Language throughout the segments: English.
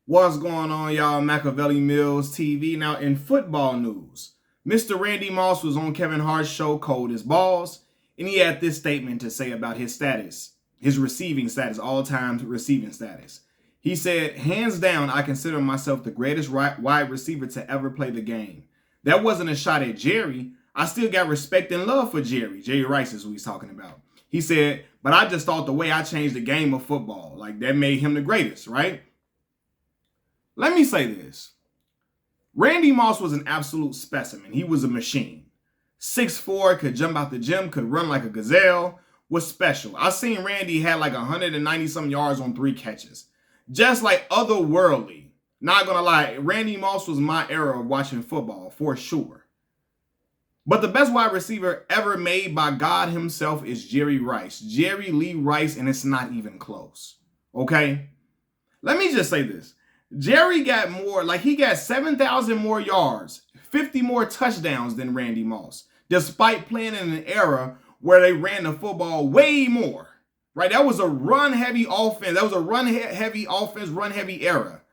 What's going on, y'all? Machiavelli Mills TV. Now, in football news, Mr. Randy Moss was on Kevin Hart's show, Cold as Balls, and he had this statement to say about his status, his receiving status, all-time receiving status. He said, hands down, I consider myself the greatest wide receiver to ever play the game. That wasn't a shot at Jerry. I still got respect and love for Jerry. Jerry Rice is who he's talking about. He said, but I just thought the way I changed the game of football, like that made him the greatest, right? Let me say this. Randy Moss was an absolute specimen. He was a machine. 6'4", could jump out the gym, could run like a gazelle, was special. I seen Randy had like 190-some yards on 3 catches. Just like otherworldly. Not gonna lie, Randy Moss was my era of watching football, for sure. But the best wide receiver ever made by God himself is Jerry Rice. Jerry Lee Rice, and it's not even close. Okay? Let me just say this. Jerry got more, like he got 7,000 more yards, 50 more touchdowns than Randy Moss, despite playing in an era where they ran the football way more, right? That was a run-heavy offense. That was a run-heavy offense, run-heavy era.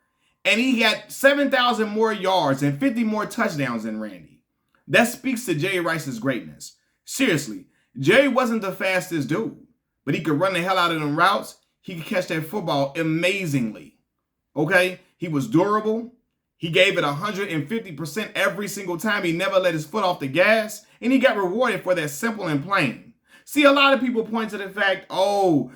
And he got 7,000 more yards and 50 more touchdowns than Randy. That speaks to Jerry Rice's greatness. Seriously, Jerry wasn't the fastest dude, but he could run the hell out of them routes. He could catch that football amazingly. Okay, he was durable. He gave it 150% every single time. He never let his foot off the gas, and he got rewarded for that, simple and plain. See, a lot of people point to the fact, the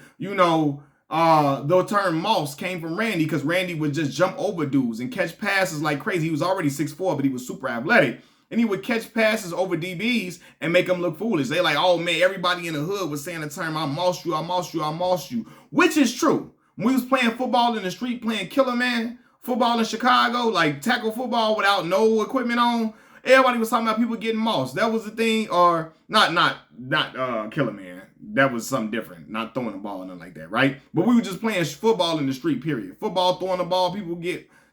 term Moss came from Randy because Randy would just jump over dudes and catch passes like crazy. He was already 6'4", but he was super athletic. And he would catch passes over DBs and make them look foolish. They like, oh man, everybody in the hood was saying the term, I moss you, I moss you, I moss you, which is true. When we was playing football in the street, playing killer man football in Chicago, like tackle football without no equipment on, everybody was talking about people getting mossed. That was the thing, or not killer man. That was something different. Not throwing the ball or nothing like that, right? But we were just playing football in the street, period. Football, throwing the ball, people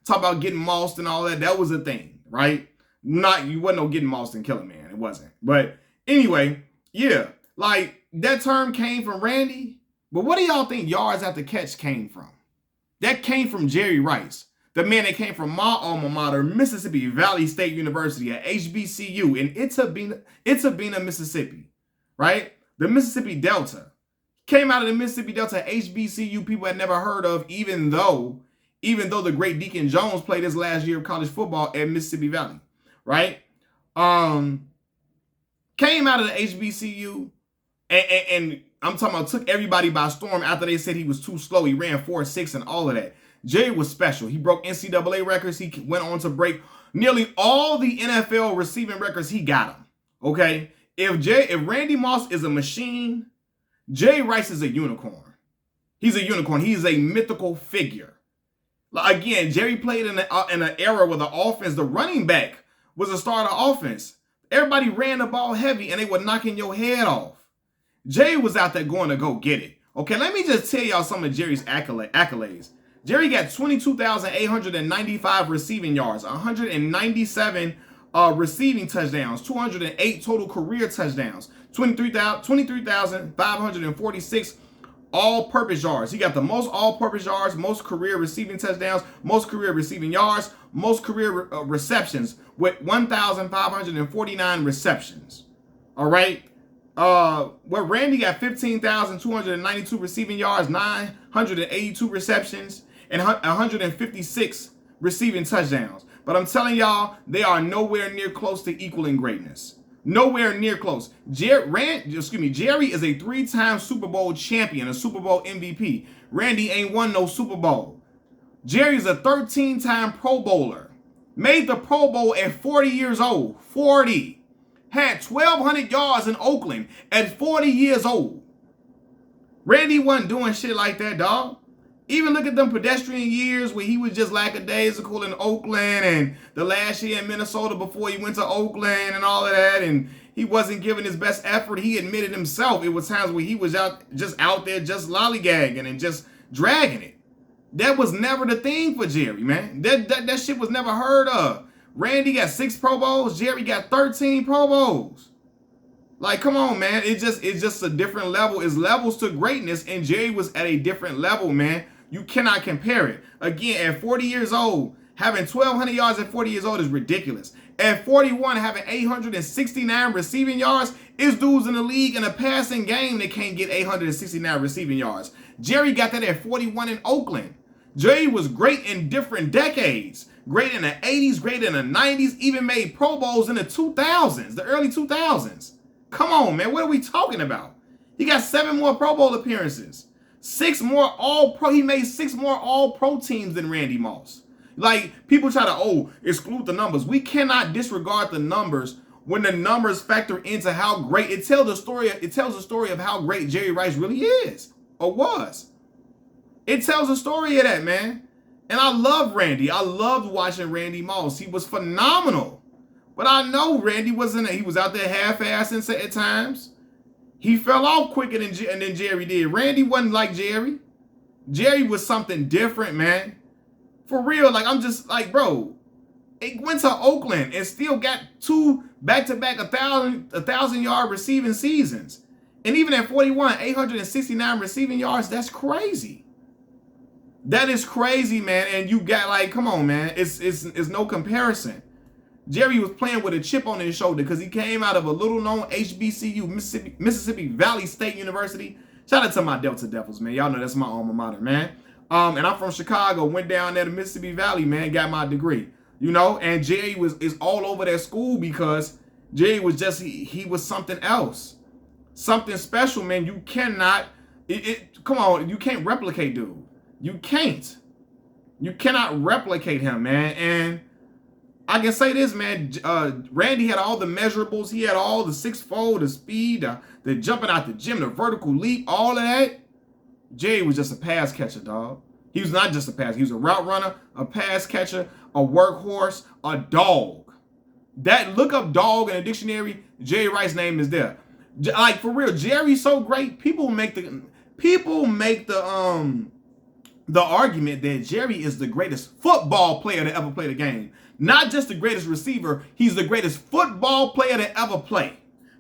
talk about getting mossed and all that. That was a thing, right? You wasn't no getting mossed and killer man. It wasn't. But anyway, yeah, like that term came from Randy. But what do y'all think yards after catch came from? That came from Jerry Rice, the man that came from my alma mater, Mississippi Valley State University at HBCU in Itabena, Mississippi, right? The Mississippi Delta. Came out of the Mississippi Delta, HBCU, people had never heard of, even though the great Deacon Jones played his last year of college football at Mississippi Valley, right? Came out of the HBCU and I'm talking about took everybody by storm after they said he was too slow. He ran 4.6 and all of that. Jerry was special. He broke NCAA records. He went on to break nearly all the NFL receiving records. He got them. Okay? If Randy Moss is a machine, Jerry Rice is a unicorn. He's a unicorn. He's a mythical figure. Again, Jerry played in an era where the offense, the running back, was a starter offense. Everybody ran the ball heavy and they were knocking your head off. Jerry was out there going to go get it. Okay, let me just tell y'all some of Jerry's accolades. Jerry got 22,895 receiving yards, 197 receiving touchdowns, 208 total career touchdowns, 23,546 all-purpose yards. He got the most all-purpose yards, most career receiving touchdowns, most career receiving yards, most career receptions with 1,549 receptions. All right? Where Randy got 15,292 receiving yards, 982 receptions, and 156 receiving touchdowns. But I'm telling y'all, they are nowhere near close to equaling greatness. Nowhere near close. Jerry is a 3-time Super Bowl champion, a Super Bowl MVP. Randy ain't won no Super Bowl. Jerry's a 13-time Pro Bowler. Made the Pro Bowl at 40 years old. 40. Had 1,200 yards in Oakland at 40 years old. Randy wasn't doing shit like that, dog. Even look at them pedestrian years where he was just lackadaisical in Oakland and the last year in Minnesota before he went to Oakland and all of that, and he wasn't giving his best effort. He admitted himself it was times where he was out there just lollygagging and just dragging it. That was never the thing for Jerry, man. That shit was never heard of. Randy got 6 Pro Bowls. Jerry got 13 Pro Bowls. Like, come on, man. It's just a different level. It's levels to greatness, and Jerry was at a different level, man. You cannot compare it. Again, at 40 years old, having 1,200 yards at 40 years old is ridiculous. At 41, having 869 receiving yards, is dudes in the league in a passing game that can't get 869 receiving yards. Jerry got that at 41 in Oakland. Jerry was great in different decades. Great in the 80s, great in the 90s, even made Pro Bowls in the 2000s, the early 2000s. Come on, man, what are we talking about? He got 7 more Pro Bowl appearances. 6 more All-Pro. He made 6 more All-Pro teams than Randy Moss. Like, people try to, exclude the numbers. We cannot disregard the numbers when the numbers factor into how great it tells the story. It tells the story of how great Jerry Rice really is or was. It tells a story of that, man. And I love Randy. I loved watching Randy Moss. He was phenomenal. But I know Randy wasn't. He was out there half-assing at times. He fell off quicker than Jerry did. Randy wasn't like Jerry. Jerry was something different, man. For real, like, I'm just like, bro, it went to Oakland and still got 2 back-to-back 1,000-yard receiving seasons. And even at 41, 869 receiving yards, that's crazy. That is crazy, man. And you got, like, come on, man. It's no comparison. Jerry was playing with a chip on his shoulder because he came out of a little-known HBCU, Mississippi Valley State University. Shout out to my Delta Devils, man. Y'all know that's my alma mater, man. And I'm from Chicago, went down there to Mississippi Valley, man, got my degree. You know, and Jerry is all over that school because Jerry was just, he was something else. Something special, man. You cannot, come on, you can't replicate dude. You can't. You cannot replicate him, man. And I can say this, man. Randy had all the measurables. He had all the 6'4", the speed, the jumping out the gym, the vertical leap, all of that. Jerry was just a pass catcher, dog. He was not just a pass. He was a route runner, a pass catcher, a workhorse, a dog. That, look up dog in a dictionary. Jerry Rice's name is there. Like, for real, Jerry's so great. People make the argument that Jerry is the greatest football player to ever play the game. Not just the greatest receiver. He's the greatest football player to ever play.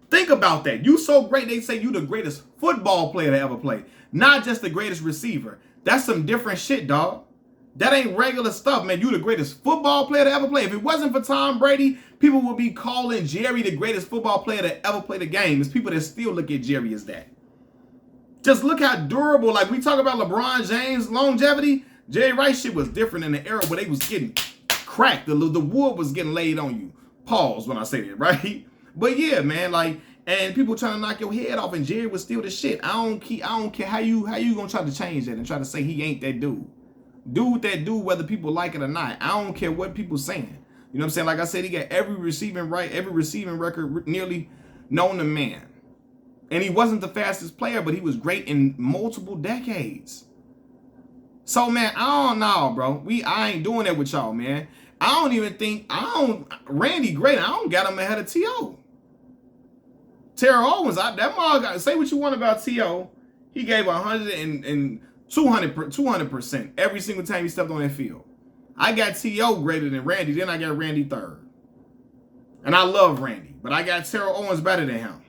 Think about that. You so great, they say you the greatest football player to ever play. Not just the greatest receiver. That's some different shit, dog. That ain't regular stuff, man. You the greatest football player to ever play. If it wasn't for Tom Brady, people would be calling Jerry the greatest football player to ever play the game. There's people that still look at Jerry as that. Just look how durable. Like, we talk about LeBron James' longevity. Jerry Rice shit was different in the era where they was getting cracked. The wood was getting laid on you. Pause when I say that, right? But yeah, man, like, and people trying to knock your head off, and Jerry was still the shit. I don't care how you gonna try to change that and try to say he ain't that dude. Dude, whether people like it or not. I don't care what people saying. You know what I'm saying? Like I said, he got every receiving record nearly known to man. And he wasn't the fastest player, but he was great in multiple decades. So, man, I don't know, bro. I ain't doing that with y'all, man. Randy great. I don't got him ahead of T.O. Terrell Owens, that mug, say what you want about T.O. He gave 100 and 200% every single time he stepped on that field. I got T.O. greater than Randy, then I got Randy third. And I love Randy, but I got Terrell Owens better than him.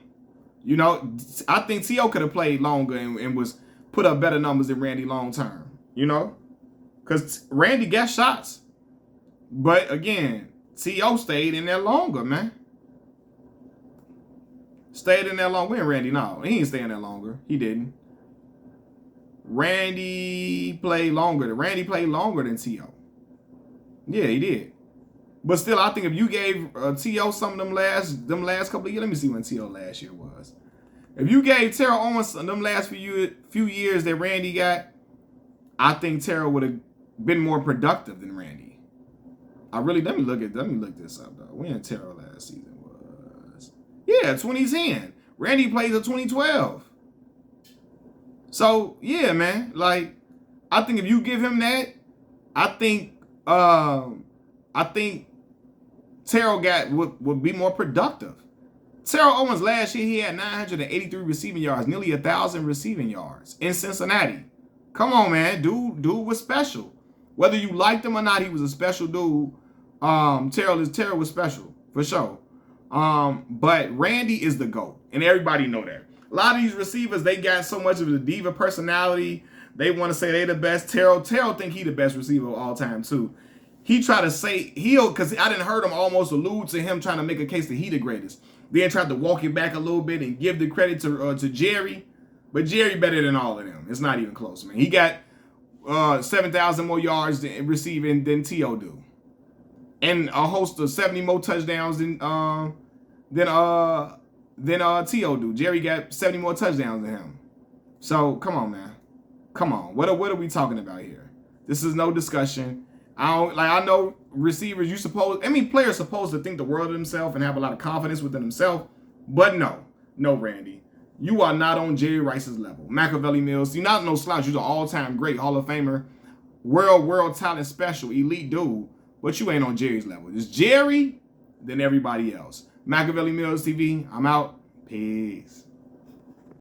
You know, I think T.O. could have played longer and was put up better numbers than Randy long term, you know? Because Randy got shots. But again, T.O. stayed in there longer, man. Stayed in there long. When Randy? No, he ain't staying there longer. He didn't. Randy played longer. Randy played longer than T.O. Yeah, he did. But still, I think if you gave T.O. some of them last couple of years, let me see when T.O. last year was. If you gave Terrell Owens them last few years that Randy got, I think Terrell would have been more productive than Randy. Let me look this up though. When Terrell last season was? Yeah, 2010. Randy played till 2012. So yeah, man. Like, I think if you give him that, I think Terrell would be more productive. Terrell Owens last year, he had 983 receiving yards, nearly 1,000 receiving yards in Cincinnati. Come on, man. Dude was special. Whether you liked him or not, he was a special dude. Terrell was special, for sure. But Randy is the GOAT, and everybody know that. A lot of these receivers, they got so much of the diva personality. They want to say they the best. Terrell think he the best receiver of all time too. He tried to say because I didn't heard him almost allude to him trying to make a case that he the greatest. Then tried to walk it back a little bit and give the credit to Jerry, but Jerry better than all of them. It's not even close, man. He got 7,000 more yards receiving than T.O. do, and a host of 70 more touchdowns than T.O. do. Jerry got 70 more touchdowns than him. So come on, man. Come on. What are we talking about here? This is no discussion. I know receivers, players supposed to think the world of themselves and have a lot of confidence within themselves, but no, Randy. You are not on Jerry Rice's level. Machiavelli Mills, you're not no slouch. You're an all-time great Hall of Famer, world talent special, elite dude, but you ain't on Jerry's level. It's Jerry, then everybody else. Machiavelli Mills TV, I'm out. Peace.